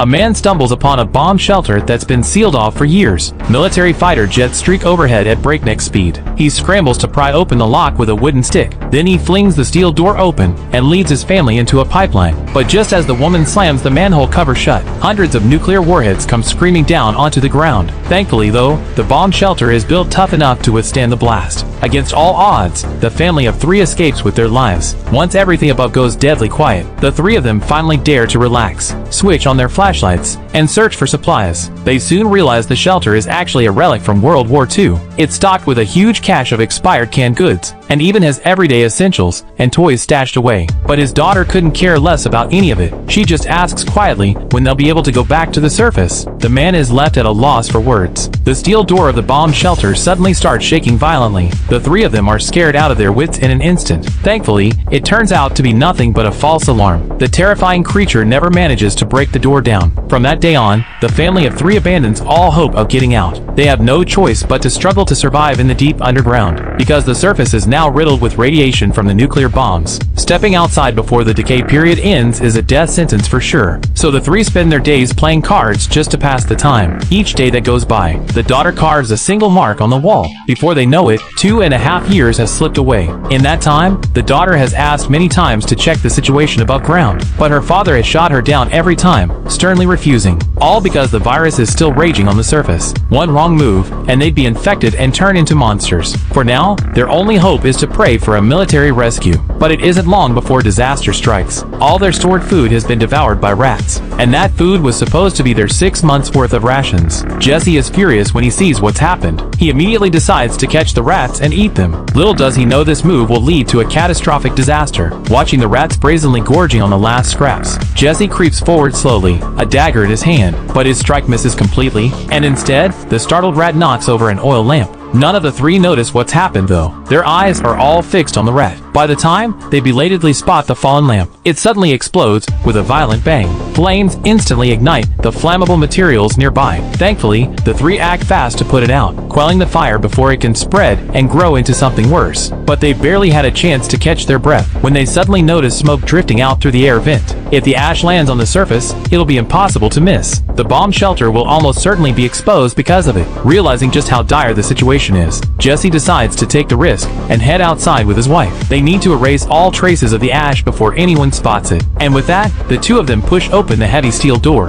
A man stumbles upon a bomb shelter that's been sealed off for years. Military fighter jets streak overhead at breakneck speed. He scrambles to pry open the lock with a wooden stick. Then he flings the steel door open and leads his family into a pipeline. But just as the woman slams the manhole cover shut, hundreds of nuclear warheads come screaming down onto the ground. Thankfully, though, the bomb shelter is built tough enough to withstand the blast. Against all odds, the family of three escapes with their lives. Once everything above goes deadly quiet, the three of them finally dare to relax, switch on their flashlights, and search for supplies. They soon realize the shelter is actually a relic from World War II. It's stocked with a huge cache of expired canned goods, and even has everyday essentials and toys stashed away. But his daughter couldn't care less about any of it. She just asks quietly when they'll be able to go back to the surface. The man is left at a loss for words. The steel door of the bomb shelter suddenly starts shaking violently. The three of them are scared out of their wits in an instant. Thankfully, it turns out to be nothing but a false alarm. The terrifying creature never manages to break the door down. From that day on, the family of three abandons all hope of getting out. They have no choice but to struggle to survive in the deep underground, because the surface is now riddled with radiation from the nuclear bombs. Stepping outside before the decay period ends is a death sentence for sure. So the three spend their days playing cards just to pass the time. Each day that goes by, the daughter carves a single mark on the wall. Before they know it, 2.5 years has slipped away. In that time, the daughter has asked many times to check the situation above ground, but her father has shot her down every time, sternly refusing. All because the virus is still raging on the surface. One wrong move, and they'd be infected and turn into monsters. For now, their only hope is to pray for a military rescue. But it isn't long before disaster strikes. All their stored food has been devoured by rats, and that food was supposed to be their 6 months worth of rations. Jesse is furious when he sees what's happened. He immediately decides to catch the rats and eat them. Little does he know this move will lead to a catastrophic disaster. Watching the rats brazenly gorging on the last scraps, Jesse creeps forward slowly, a dagger in his hand, but his strike misses completely, and instead, the startled rat knocks over an oil lamp. None of the three notice what's happened though. Their eyes are all fixed on the rat. By the time they belatedly spot the fallen lamp, it suddenly explodes with a violent bang. Flames instantly ignite the flammable materials nearby. Thankfully, the three act fast to put it out, quelling the fire before it can spread and grow into something worse. But they barely had a chance to catch their breath when they suddenly notice smoke drifting out through the air vent. If the ash lands on the surface, it'll be impossible to miss. The bomb shelter will almost certainly be exposed because of it. Realizing just how dire the situation is, Jesse decides to take the risk and head outside with his wife. They need to erase all traces of the ash before anyone spots it. And with that, the two of them push open the heavy steel door.